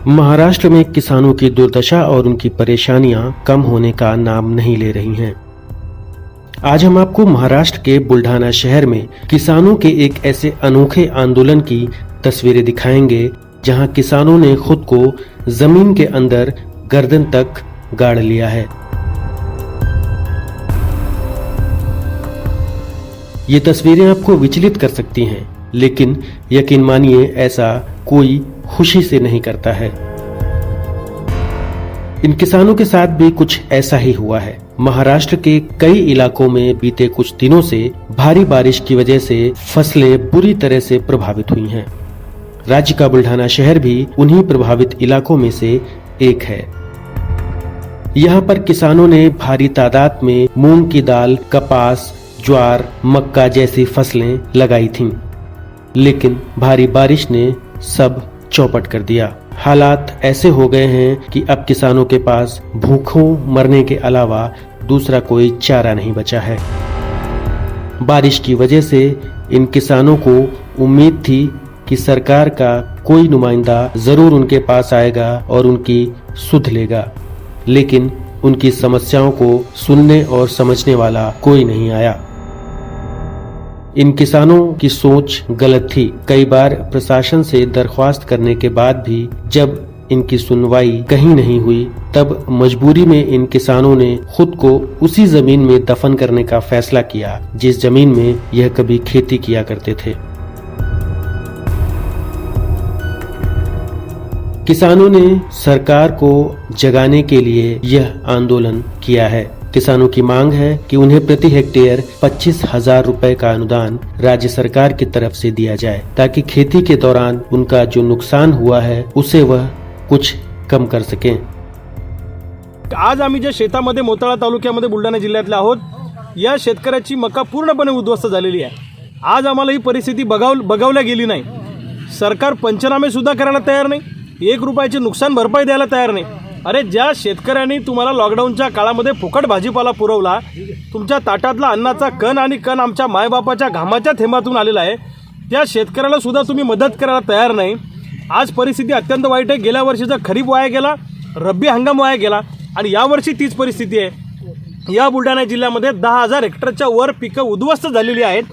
महाराष्ट्र में किसानों की दुर्दशा और उनकी परेशानियां कम होने का नाम नहीं ले रही हैं। आज हम आपको महाराष्ट्र के बुल्ढाना शहर में किसानों के एक ऐसे अनोखे आंदोलन की तस्वीरें दिखाएंगे जहां किसानों ने खुद को जमीन के अंदर गर्दन तक गाड़ लिया है। ये तस्वीरें आपको विचलित कर सकती हैं, लेकिन यकीन मानिए ऐसा कोई खुशी से नहीं करता है। इन किसानों के साथ भी कुछ ऐसा ही हुआ है। महाराष्ट्र के कई इलाकों में बीते कुछ दिनों से भारी बारिश की वजह से फसलें बुरी तरह से प्रभावित हुई हैं। राज्य का बुल्ढाना शहर भी उन्हीं प्रभावित इलाकों में से एक है। यहाँ पर किसानों ने भारी तादाद में मूंग की दाल, कपास, ज्वार, मक्का जैसी फसलें लगाई थीं, लेकिन भारी बारिश ने सब चौपट कर दिया। हालात ऐसे हो गए हैं कि अब किसानों के पास भूखों मरने के अलावा दूसरा कोई चारा नहीं बचा है। बारिश की वजह से इन किसानों को उम्मीद थी कि सरकार का कोई नुमाइंदा जरूर उनके पास आएगा और उनकी सुध लेगा, लेकिन उनकी समस्याओं को सुनने और समझने वाला कोई नहीं आया। इन किसानों की सोच गलत थी। कई बार प्रशासन से दरख्वास्त करने के बाद भी जब इनकी सुनवाई कहीं नहीं हुई, तब मजबूरी में इन किसानों ने खुद को उसी जमीन में दफन करने का फैसला किया जिस जमीन में यह कभी खेती किया करते थे। किसानों ने सरकार को जगाने के लिए यह आंदोलन किया है। किसानों की मांग है कि उन्हें प्रति हेक्टेयर 25,000 रुपए का अनुदान राज्य सरकार की तरफ से दिया जाए, ताकि खेती के दौरान उनका जो नुकसान हुआ है उसे वह कुछ कम कर सकें। आज आम्ही ज्या शेतामध्ये मोताळा तालुक्यामध्ये बुलढाणा जिल्ह्यातले आहोत, या शेतकऱ्याची मका पूर्णपणे उद्ध्वस्त झालेली आहे। आज आम्हाला ही परिस्थिती बघावल्या गेली नाही। सरकार पंचनामे सुद्धा करायला तयार नाही, 1 रुपयाची नुकसान भरपाई द्यायला तयार नाही। अरे ज्या शेतकऱ्यांनी तुम्हाला लॉकडाऊनच्या काळामध्ये फुकट भाजीपाला पुरवला, तुमच्या ताटातला अन्नाचा कण आणि कण आमच्या मायबापाच्या घामाच्या थेंबातून आलेला आहे, त्या शेतकऱ्याला सुद्धा तुम्ही मदत करायला तयार नाही। आज परिस्थिती अत्यंत वाईट आहे। गेल्या वर्षीचा खरीप वाया गेला, रब्बी हंगाम वाया गेला आणि यावर्षी तीच परिस्थिती आहे। या बुलढाणा जिल्ह्यामध्ये 10,000 हेक्टरच्या वर पिकं उद्ध्वस्त झालेली आहेत।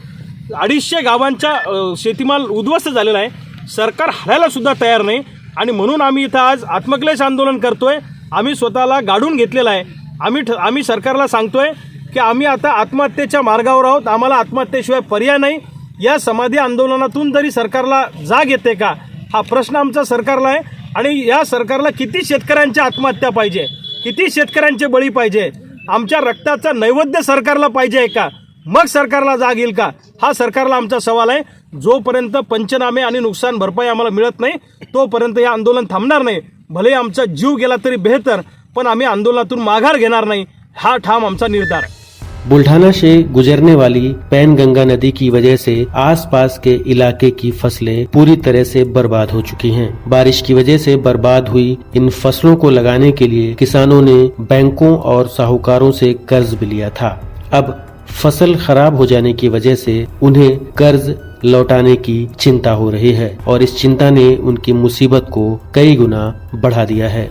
250 गावांचा शेतीमाल उद्ध्वस्त झालेला आहे। सरकार हलायला सुद्धा तयार नाही आणि म्हणून आम्ही इथं आज आत्मक्लेश आंदोलन करतोय। आम्ही स्वतःला गाडून घेतलेला आहे। आम्ही सरकारला सांगतोय की आम्ही आता आत्महत्येच्या मार्गावर आहोत, आम्हाला आत्महत्येशिवाय पर्याय नाही। या समाधी आंदोलनातून तरी सरकारला जाग येते का, हा प्रश्न आमचा सरकारला आहे। आणि या सरकारला किती शेतकऱ्यांच्या आत्महत्या पाहिजे, किती शेतकऱ्यांचे बळी पाहिजे, आमच्या रक्ताचा नैवेद्य सरकारला पाहिजे आहे का, मग सरकारला जाग येईल का, हा सरकारला आमचा सवाल आहे। जोपर्यंत पंचनामे आणि नुकसान भरपाई आम्हाला मिळत नाही तोपर्यंत हे आंदोलन थांबणार नाही। भले आमचा जीव गेला तरी बेहतर, पण आम्ही आंदोलनातून माघार घेणार नाही, हा ठाम आमचा निर्धार आहे। बुल्ढाना से गुजरने वाली पैनगंगा नदी की वजह से आसपास के इलाके की फसलें पूरी तरह से बर्बाद हो चुकी हैं। बारिश की वजह से बर्बाद हुई इन फसलों को लगाने के लिए किसानों ने बैंकों और साहूकारों से कर्ज भी लिया था। अब फसल खराब हो जाने की वजह से उन्हें कर्ज लौटाने की चिंता हो रही है और इस चिंता ने उनकी मुसीबत को कई गुना बढ़ा दिया है।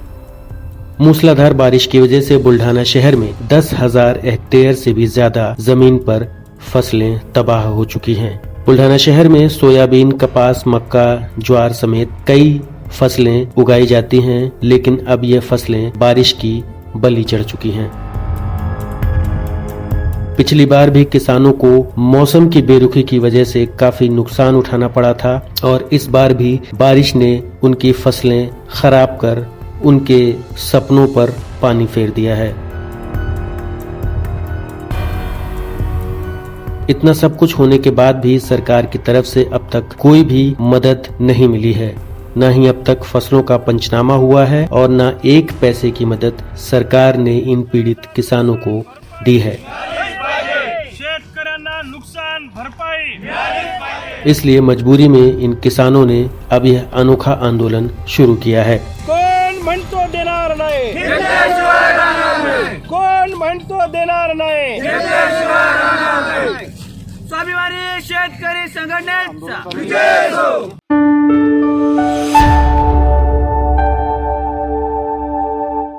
मूसलाधार बारिश की वजह से बुल्ढाना शहर में 10,000 हेक्टेयर से भी ज्यादा जमीन पर फसलें तबाह हो चुकी हैं। बुल्ढाना शहर में सोयाबीन, कपास, मक्का, ज्वार समेत कई फसलें उगाई जाती हैं, लेकिन अब ये फसलें बारिश की बलि चढ़ चुकी हैं। पिछली बार भी किसानों को मौसम की बेरुखी की वजह से काफी नुकसान उठाना पड़ा था और इस बार भी बारिश ने उनकी फसलें खराब कर उनके सपनों पर पानी फेर दिया है। इतना सब कुछ होने के बाद भी सरकार की तरफ से अब तक कोई भी मदद नहीं मिली है। न ही अब तक फसलों का पंचनामा हुआ है और न 1 पैसे की मदद सरकार ने इन पीड़ित किसानों को दी है। नुकसान भरपाई, इसलिए मजबूरी में इन किसानों ने अब यह अनोखा आंदोलन शुरू किया है। कोण म्हणतो देणार नाही, कोण म्हणतो देणार नाही, स्वाभिमानी शेतकरी संघटनेचा विजय हो।